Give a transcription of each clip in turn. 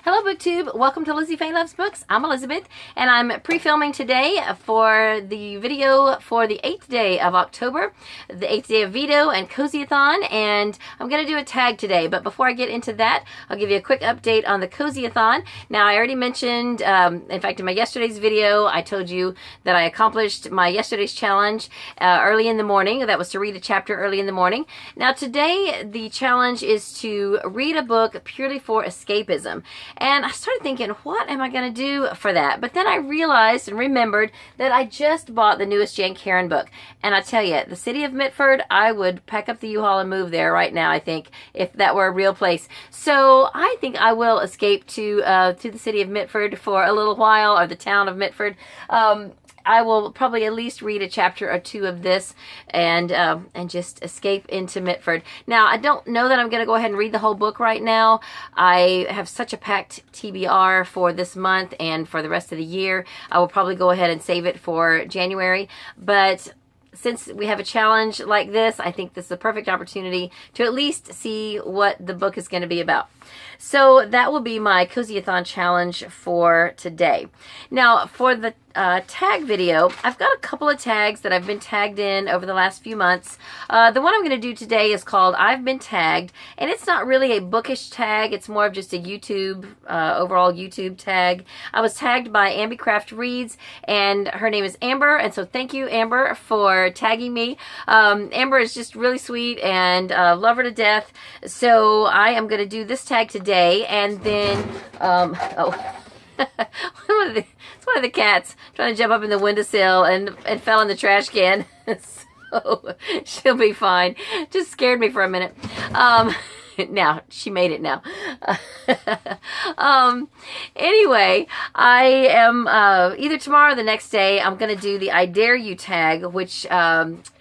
Hello BookTube, welcome to Lizzie Faye Loves Books. I'm Elizabeth and I'm pre-filming today for the video for the 8th day of October, the 8th day of VEDO and Cozyathon, and I'm going to do a tag today. But before I get into that, I'll give you a quick update on the Cozyathon. Now I already mentioned, in fact in my yesterday's video, I told you that I accomplished my yesterday's challenge early in the morning. That was to read a chapter early in the morning. Now today the challenge is to read a book purely for escapism. And I started thinking, what am I going to do for that? But then I realized and remembered that I just bought the newest Jane Karen book. And I tell you, the city of Mitford, I would pack up the U-Haul and move there right now, I think, if that were a real place. So I think I will escape to the city of Mitford for a little while, or the town of Mitford. I will probably at least read a chapter or two of this and just escape into Mitford. Now, I don't know that I'm going to go ahead and read the whole book right now. I have such a packed TBR for this month and for the rest of the year. I will probably go ahead and save it for January. But since we have a challenge like this, I think this is a perfect opportunity to at least see what the book is going to be about. So that will be my Cozyathon challenge for today. Now, for the tag video, I've got a couple of tags that I've been tagged in over the last few months. The one I'm going to do today is called I've Been Tagged, and it's not really a bookish tag. It's more of just a YouTube, overall YouTube tag. I was tagged by AmbieKraftReads, and her name is Amber, and so thank you, Amber, for tagging me. Amber is just really sweet, and love her to death. So I am going to do this tag today, and then, it's one of the cats trying to jump up in the windowsill and fell in the trash can. So she'll be fine. Just scared me for a minute. Now she made it now. Anyway, I am either tomorrow or the next day I'm going to do the I Dare You tag, which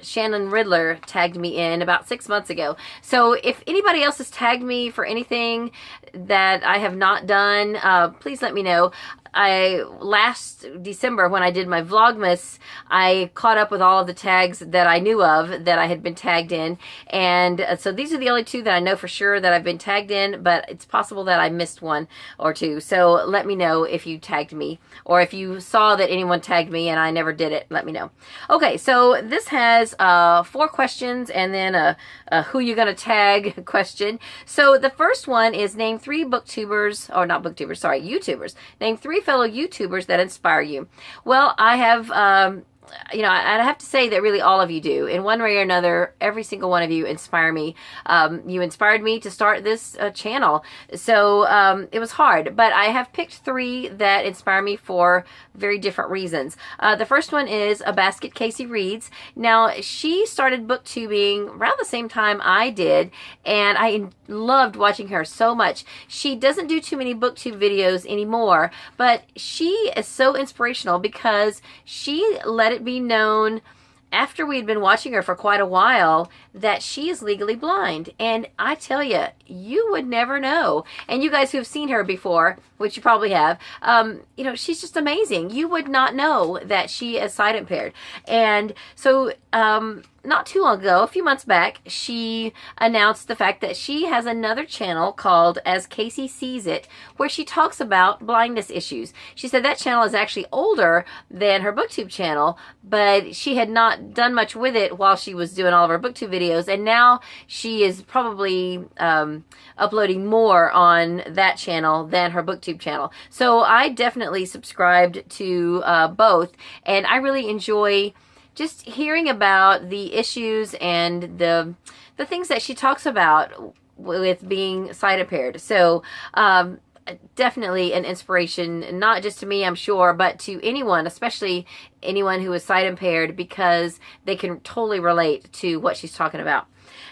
Shannon Riddler tagged me in about 6 months ago. So if anybody else has tagged me for anything that I have not done, please let me know. Last December when I did my Vlogmas, I caught up with all of the tags that I knew of that I had been tagged in, and so these are the only two that I know for sure that I've been tagged in, but it's possible that I missed one or two. So let me know if you tagged me, or if you saw that anyone tagged me and I never did it, let me know. Okay, so this has 4 questions and then a who you gonna tag question. So the first one is name 3 booktubers, or not booktubers, sorry, YouTubers. Name 3 fellow YouTubers that inspire you. Well, I have you know, I have to say that really all of you do. In one way or another, every single one of you inspire me. You inspired me to start this channel. So it was hard, but I have picked 3 that inspire me for very different reasons. The first one is A Basket Casey Reads. Now, she started booktubing around the same time I did, and I loved watching her so much. She doesn't do too many booktube videos anymore, but she is so inspirational because she let it be known after we had been watching her for quite a while that she is legally blind. And I tell you, you would never know. And you guys who have seen her before, which you probably have, you know, she's just amazing. You would not know that she is sight impaired. And so, not too long ago, a few months back, she announced the fact that she has another channel called As Casey Sees It, where she talks about blindness issues. She said that channel is actually older than her booktube channel, but she had not done much with it while she was doing all of her booktube videos, and now she is probably uploading more on that channel than her booktube channel. So I definitely subscribed to both, and I really enjoy just hearing about the issues and the things that she talks about with being sight impaired. So definitely an inspiration, not just to me, I'm sure, but to anyone, especially anyone who is sight impaired, because they can totally relate to what she's talking about.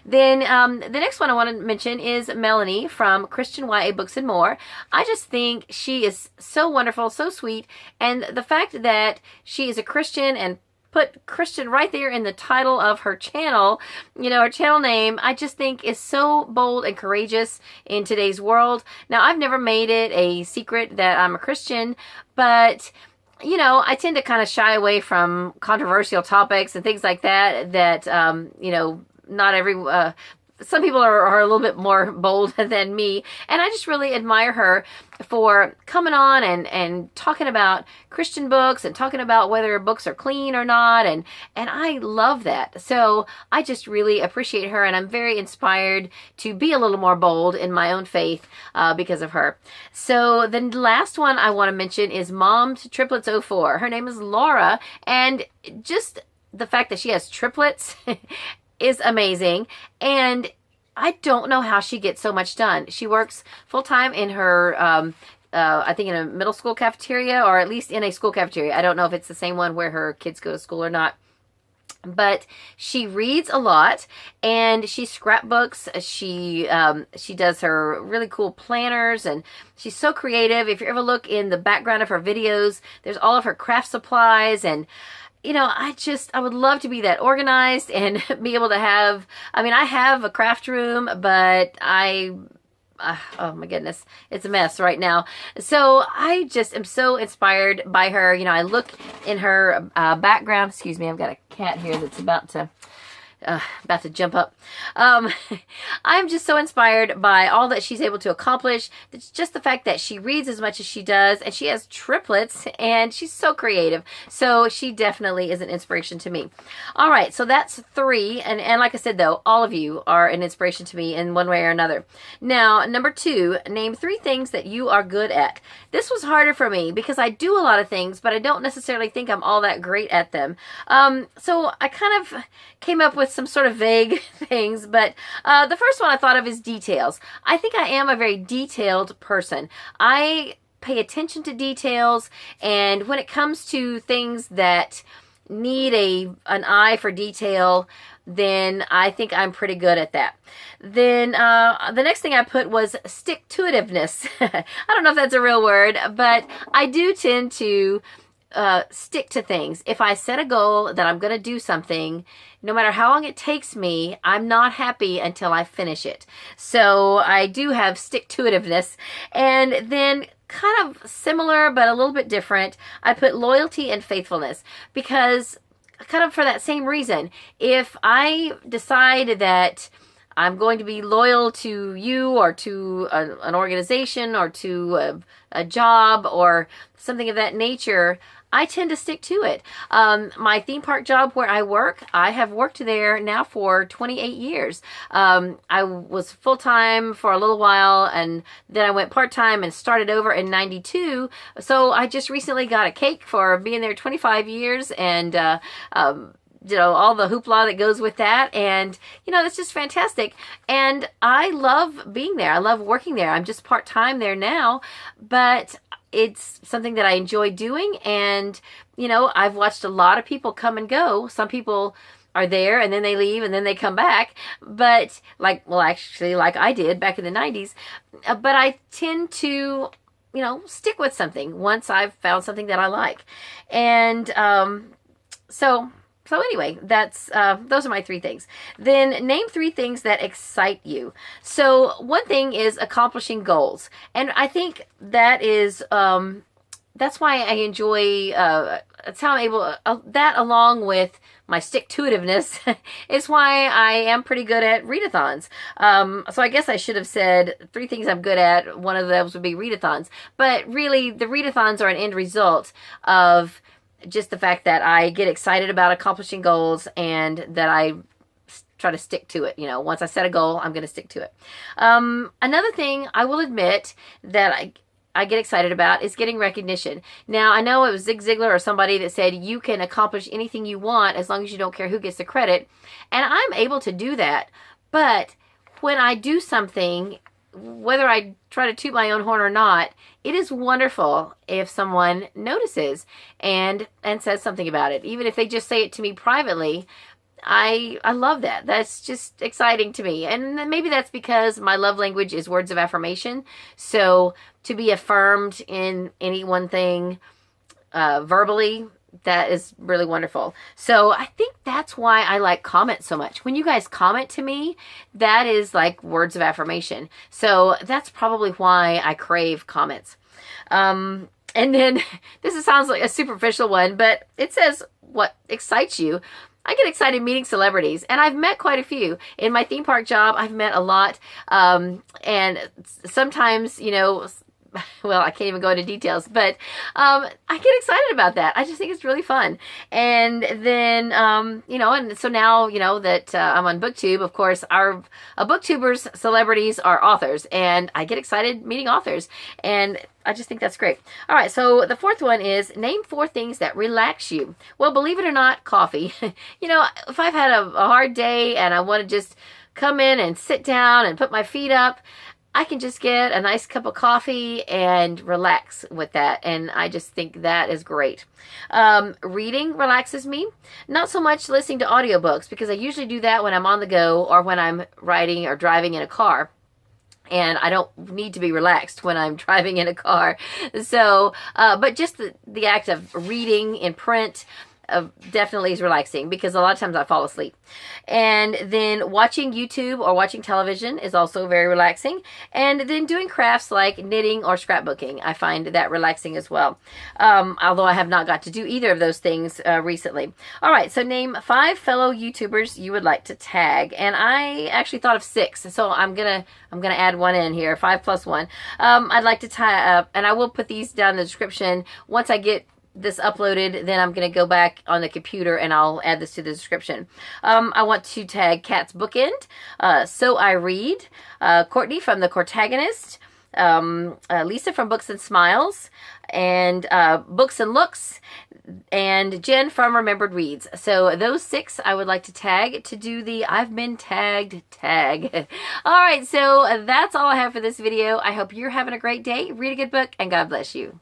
Then the next one I want to mention is Melanie from Christian YA Books and More. I just think she is so wonderful, so sweet, and the fact that she is a Christian and put Christian right there in the title of her channel, you know, her channel name, I just think is so bold and courageous in today's world. Now, I've never made it a secret that I'm a Christian, but you know, I tend to kind of shy away from controversial topics and things like that, you know, not every some people are a little bit more bold than me, and I just really admire her for coming on and talking about Christian books and talking about whether books are clean or not, and I love that. So I just really appreciate her, and I'm very inspired to be a little more bold in my own faith because of her. So the last one I want to mention is Mom to Triplets 04. Her name is Laura, and just the fact that she has triplets is amazing, and I don't know how she gets so much done. She works full-time in her, I think in a middle school cafeteria, or at least in a school cafeteria. I don't know if it's the same one where her kids go to school or not. But she reads a lot, and she scrapbooks. She does her really cool planners, and she's so creative. If you ever look in the background of her videos, there's all of her craft supplies, and you know, I would love to be that organized and be able to have, I mean, I have a craft room, but oh my goodness, it's a mess right now. So I just am so inspired by her. You know, I look in her background. Excuse me, I've got a cat here that's about to jump up. I'm just so inspired by all that she's able to accomplish. It's just the fact that she reads as much as she does, and she has triplets, and she's so creative. So she definitely is an inspiration to me. All right, so that's 3. And like I said, though, all of you are an inspiration to me in one way or another. Now, number 2, name 3 things that you are good at. This was harder for me because I do a lot of things, but I don't necessarily think I'm all that great at them. So I kind of came up with some sort of vague things, but the first one I thought of is details. I think I am a very detailed person. I pay attention to details, and when it comes to things that need an eye for detail, then I think I'm pretty good at that. Then the next thing I put was stick-to-itiveness. I don't know if that's a real word, but I do tend to stick to things. If I set a goal that I'm going to do something, no matter how long it takes me, I'm not happy until I finish it. So I do have stick-to-itiveness. And then kind of similar but a little bit different, I put loyalty and faithfulness, because kind of for that same reason. If I decide that I'm going to be loyal to you, or to an organization, or to a job, or something of that nature, I tend to stick to it. My theme park job where I work, I have worked there now for 28 years. I was full-time for a little while, and then I went part-time and started over in 92. So I just recently got a cake for being there 25 years, and you know, all the hoopla that goes with that. And, you know, it's just fantastic. And I love being there. I love working there. I'm just part-time there now, but it's something that I enjoy doing. And, you know, I've watched a lot of people come and go. Some people are there and then they leave and then they come back. But actually like I did back in the 90s. But I tend to, you know, stick with something once I've found something that I like. And so anyway, that's those are my 3 things. Then name 3 things that excite you. So one thing is accomplishing goals. And I think that is, that's why I enjoy, that's how I'm able, that along with my stick-to-itiveness is why I am pretty good at readathons. So I guess I should have said 3 things I'm good at. One of those would be readathons. But really, the readathons are an end result of just the fact that I get excited about accomplishing goals, and that I try to stick to it. You know, once I set a goal, I'm going to stick to it. Another thing I will admit that I get excited about is getting recognition. Now, I know it was Zig Ziglar or somebody that said you can accomplish anything you want as long as you don't care who gets the credit. And I'm able to do that. But when I do something, whether I try to toot my own horn or not, it is wonderful if someone notices and says something about it. Even if they just say it to me privately, I love that. That's just exciting to me. And maybe that's because my love language is words of affirmation. So to be affirmed in any one thing verbally, that is really wonderful. So I think that's why I like comments so much. When you guys comment to me, that is like words of affirmation. So that's probably why I crave comments. And then this sounds like a superficial one, but it says what excites you. I get excited meeting celebrities, and I've met quite a few. In my theme park job, I've met a lot, and sometimes, you know, well, I can't even go into details, but I get excited about that. I just think it's really fun. And then, you know, and so now, you know, that I'm on BookTube, of course, our BookTubers celebrities are authors, and I get excited meeting authors, and I just think that's great. All right, so the fourth one is name 4 things that relax you. Well, believe it or not, coffee. You know, if I've had a hard day and I want to just come in and sit down and put my feet up, I can just get a nice cup of coffee and relax with that, and I just think that is great. Reading relaxes me. Not so much listening to audiobooks, because I usually do that when I'm on the go or when I'm riding or driving in a car. And I don't need to be relaxed when I'm driving in a car. So, but just the act of reading in print definitely is relaxing, because a lot of times I fall asleep. And then watching YouTube or watching television is also very relaxing. And then doing crafts like knitting or scrapbooking, I find that relaxing as well. Although I have not got to do either of those things recently. All right, so name 5 fellow YouTubers you would like to tag. And I actually thought of 6, so I'm gonna add one in here, 5 plus 1. I'd like to tag, and I will put these down in the description once I get this uploaded. Then I'm going to go back on the computer and I'll add this to the description. I want to tag Kat's Bookend, So I Read, Courtney from the Courtagonist, Lisa from Books and Smiles, and Books and Looks, and Jen from Remembered Reads. So those 6 I would like to tag to do the I've been tagged tag. All right, so that's all I have for this video. I hope you're having a great day. Read a good book, and God bless you.